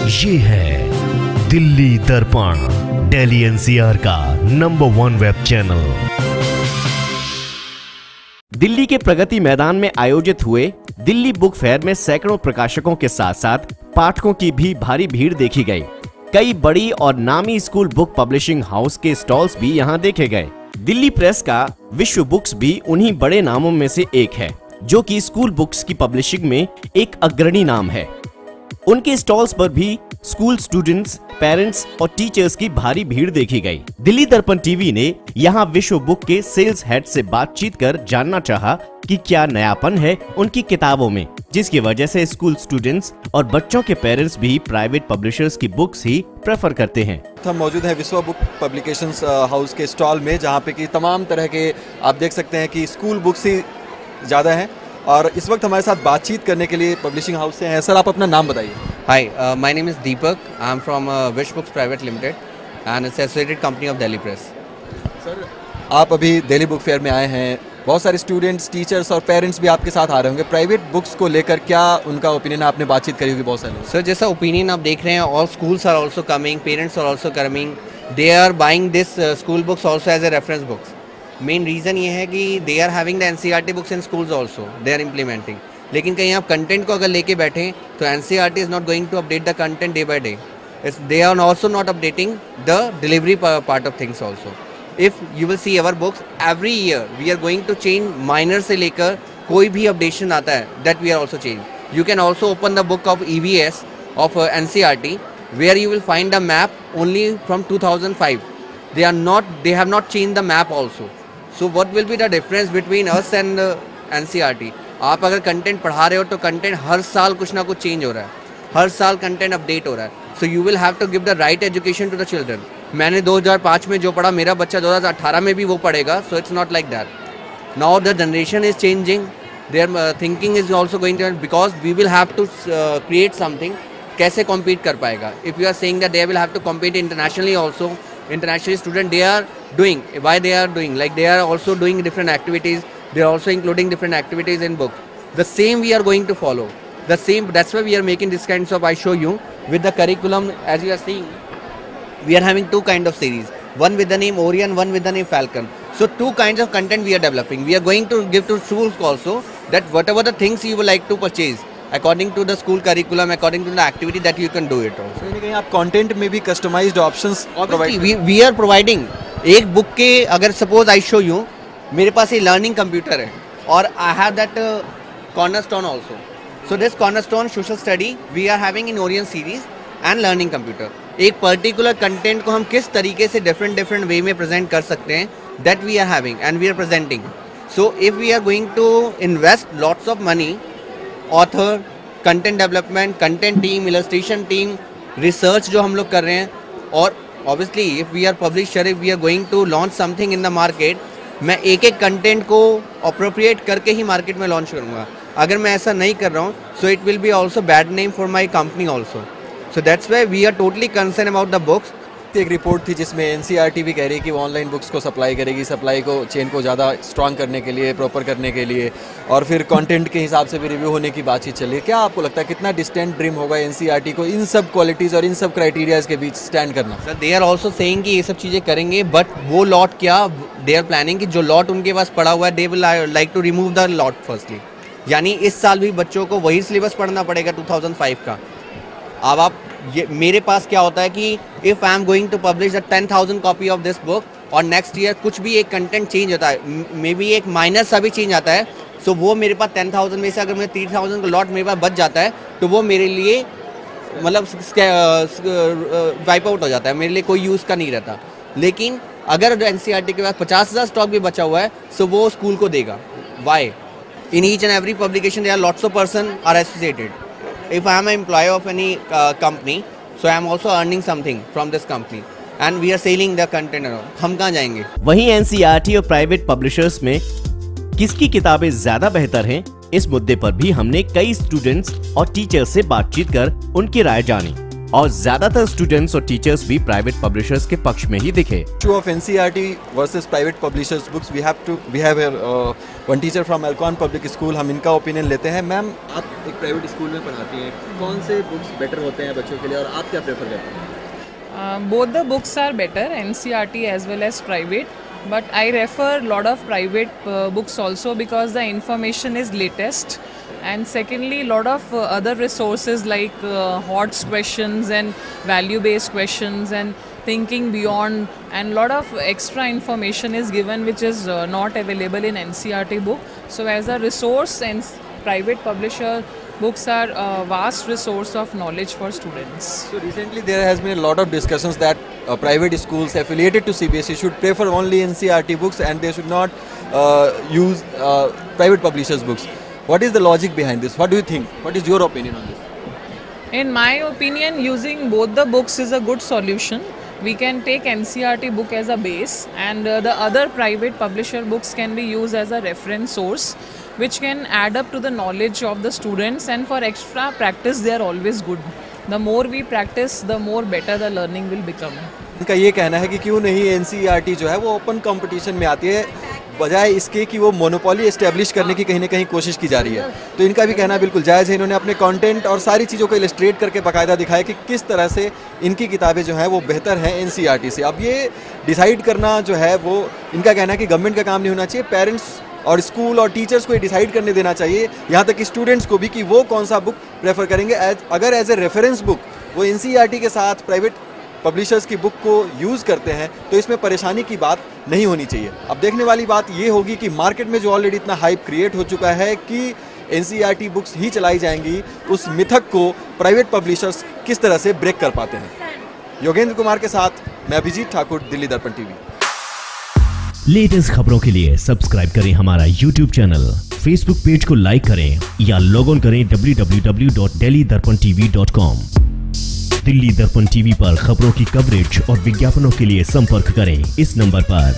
ये है दिल्ली दर्पण, दिल्ली एनसीआर का नंबर 1 वेब चैनल। दिल्ली के प्रगति मैदान में आयोजित हुए दिल्ली बुक फेयर में सैकड़ों प्रकाशकों के साथ साथ पाठकों की भी भारी भीड़ देखी गई। कई बड़ी और नामी स्कूल बुक पब्लिशिंग हाउस के स्टॉल्स भी यहां देखे गए। दिल्ली प्रेस का विश्व बुक्स भी उन्हीं बड़े नामों में से एक है, जो कि स्कूल बुक्स की पब्लिशिंग में एक अग्रणी नाम है। उनके स्टॉल्स पर भी स्कूल स्टूडेंट्स, पेरेंट्स और टीचर्स की भारी भीड़ देखी गई। दिल्ली दर्पण टीवी ने यहां विश्व बुक के सेल्स हेड से बातचीत कर जानना चाहा कि क्या नयापन है उनकी किताबों में, जिसकी वजह से स्कूल स्टूडेंट्स और बच्चों के पेरेंट्स भी प्राइवेट पब्लिशर्स की बुक्स ही प्रेफर करते हैं। हम मौजूद हैं विश्व बुक पब्लिकेशंस हाउस के स्टॉल में, जहां पे कि तमाम तरह के आप देख सकते हैं कि स्कूल बुक्स ही ज़्यादा हैं। और इस वक्त हमारे साथ बातचीत करने के लिए पब्लिशिंग हाउस से हैं। सर, आप अपना नाम बताइए। Hi, my name is Deepak. I am from Vishwa books private limited and its associated company of Delhi press. Sir, आप अभी दिल्ली बुक फेयर में आए हैं, बहुत सारे स्टूडेंट्स, टीचर्स और पेरेंट्स भी आपके साथ आ रहे होंगे। प्राइवेट बुक्स को लेकर क्या उनका ओपिनियन, आपने बातचीत करी होगी बहुत सारे। सर, जैसा ओपिनियन आप देख रहे हैं, all schools are also coming, parents are also coming, they are buying this school books also as a reference books. Main reason ये है कि they are having the NCERT books in schools also, they are implementing. लेकिन कहीं आप content को अगर लेके बैठें तो NCERT is not going to update the content day by day. They are also not updating the delivery part of things also. If you will see our books every year we are going to change, minor से लेकर कोई भी updation आता है that we are also change. You can also open the book of EVS of NCERT where you will find the map only from 2005. They have not changed the map also. So what will be the difference between us and NCERT? आप अगर content पढ़ा रहे हो तो content हर साल कुछ ना कुछ चेंज हो रहा है, हर साल कंटेंट अपडेट हो रहा है। So you will have to give the right education to the children. मैंने 2005 में जो पढ़ा, मेरा बच्चा 2018 में भी वो पढ़ेगा। So it's not like that. Now the generation is changing, their thinking is also going to, because we will have to create something. कैसे कॉम्पीट कर पाएगा? If you are saying that they will have to compete internationally also, international student, they are doing, why they are doing, like they are also doing different activities, they are also including different activities in book. The same we are going to follow, the same. That's why we are making this kinds of, I show you with the curriculum. As you are seeing, we are having two kind of series, one with the name Orion, one with the name Falcon. So two kinds of content we are developing. We are going to give to schools also that whatever the things you would like to purchase according to the school curriculum, according to the activity, that you can do it also. कहीं ना कहीं आप content में भी customized options provide. we are providing एक book के, अगर suppose I show you, मेरे पास ये लर्निंग कंप्यूटर है और I have that cornerstone also. So this cornerstone social study we are having in Orion series and learning computer. एक particular content को हम किस तरीके से डिफरेंट वे में प्रेजेंट कर सकते हैं, that we are having and we are presenting. So if we are going to invest lots of money, author, content development, content team, illustration team, research जो हम लोग कर रहे हैं, और obviously if we are publisher, if we are going to launch something in the market, मैं एक एक कंटेंट को अप्रोप्रिएट करके ही मार्केट में लॉन्च करूँगा। अगर मैं ऐसा नहीं कर रहा हूँ, so it will be also bad name for my company also. So that's why we are totally concern about the books. एक रिपोर्ट थी जिसमें एनसीईआरटी भी कह रही है कि वो ऑनलाइन बुक्स को सप्लाई करेगी, सप्लाई को, चेन को ज़्यादा स्ट्रांग करने के लिए, प्रॉपर करने के लिए, और फिर कंटेंट के हिसाब से भी रिव्यू होने की बातचीत चल रही है। क्या आपको लगता है कितना डिस्टेंट ड्रीम होगा एनसीईआरटी को इन सब क्वालिटीज़ और इन सब क्राइटेरियाज के बीच स्टैंड करना? Sir, they are also saying कि ये सब चीज़ें करेंगे, बट वो लॉट क्या, दे आर प्लानिंग कि जो लॉट उनके पास पड़ा हुआ है, they will like to remove the lot firstly. यानी इस साल भी बच्चों को वही सिलेबस पढ़ना पड़ेगा 2005 का। अब आप ये, मेरे पास क्या होता है कि if I am going to publish the 10,000 copy of this book और नेक्स्ट ईयर कुछ भी एक कंटेंट चेंज होता है, मे बी एक माइनर सा भी चेंज आता है, सो वो मेरे पास 10,000 में से अगर मेरे 3,000 का लॉट मेरे पास बच जाता है, तो वो मेरे लिए मतलब वाइप आउट हो जाता है, मेरे लिए कोई यूज़ का नहीं रहता। लेकिन अगर एनसीईआरटी के पास 50,000 स्टॉक भी बचा हुआ है, सो वो स्कूल को देगा। Why? In each and every publication there are lots of person are associated. If I am an employee of any company, so I am also earning something from this company, and we are selling the content around. हम कहाँ जाएंगे? वहीं NCERT और private publishers में किसकी किताबें ज्यादा बेहतर हैं, इस मुद्दे पर भी हमने कई स्टूडेंट्स और टीचर्स से बातचीत कर उनकी राय जानी। और ज्यादातर स्टूडेंट्स और टीचर्स भी प्राइवेट पब्लिशर्स के पक्ष में ही दिखे। Issue of NCERT versus private publishers books, we have one teacher from Alcon Public School, हम इनका ओपिनियन लेते हैं। मैम, आप एक प्राइवेट स्कूल में पढ़ाती हैं, कौन से बुक्स बेटर होते हैं बच्चों के लिए और आप क्या प्रेफर करते हैं? Both the books are better, NCERT as well as private, but I refer lot of private books also because the information is latest. And secondly, lot of other resources like HOTS questions and value-based questions and thinking beyond, and lot of extra information is given which is not available in NCERT book. So as a resource, and private publisher books are a vast resource of knowledge for students. So recently there has been a lot of discussions that private schools affiliated to CBSE should prefer only NCERT books and they should not use private publishers books. What is the logic behind this? What do you think? What is your opinion on this? In my opinion, using both the books is a good solution. We can take NCERT book as a base, and the other private publisher books can be used as a reference source, which can add up to the knowledge of the students, and for extra practice they are always good. The more we practice, the more better the learning will become. इनका ये कहना है कि क्यों नहीं NCERT जो है वो ओपन कंपटीशन में आती है, बजाय इसके कि वो मोनोपोली एस्टेब्लिश करने की कहीं ना कहीं कोशिश की जा रही है। तो इनका भी कहना बिल्कुल जायज़ है। इन्होंने अपने कंटेंट और सारी चीज़ों को इलस्ट्रेट करके बाकायदा दिखाया कि किस तरह से इनकी किताबें जो हैं वो बेहतर हैं NCERT से। अब ये डिसाइड करना जो है वो इनका कहना है कि गवर्नमेंट का काम नहीं होना चाहिए, पेरेंट्स और स्कूल और टीचर्स को ये डिसाइड करने देना चाहिए, यहाँ तक कि स्टूडेंट्स को भी, कि वो कौन सा बुक प्रेफर करेंगे। अगर एज ए रेफरेंस बुक वो NCERT के साथ प्राइवेट पब्लिशर्स की बुक को यूज़ करते हैं तो इसमें परेशानी की बात नहीं होनी चाहिए। अब देखने वाली बात ये होगी कि मार्केट में जो ऑलरेडी इतना हाइप क्रिएट हो चुका है कि NCERT बुक्स ही चलाई जाएंगी, उस मिथक को प्राइवेट पब्लिशर्स किस तरह से ब्रेक कर पाते हैं। योगेंद्र कुमार के साथ मैं अभिजीत ठाकुर, दिल्ली दर्पण टीवी। लेटेस्ट खबरों के लिए सब्सक्राइब करें हमारा YouTube चैनल, Facebook पेज को लाइक करें या लॉग ऑन करें www.delhidarpantv.com। दिल्ली दर्पण टीवी पर खबरों की कवरेज और विज्ञापनों के लिए संपर्क करें इस नंबर पर।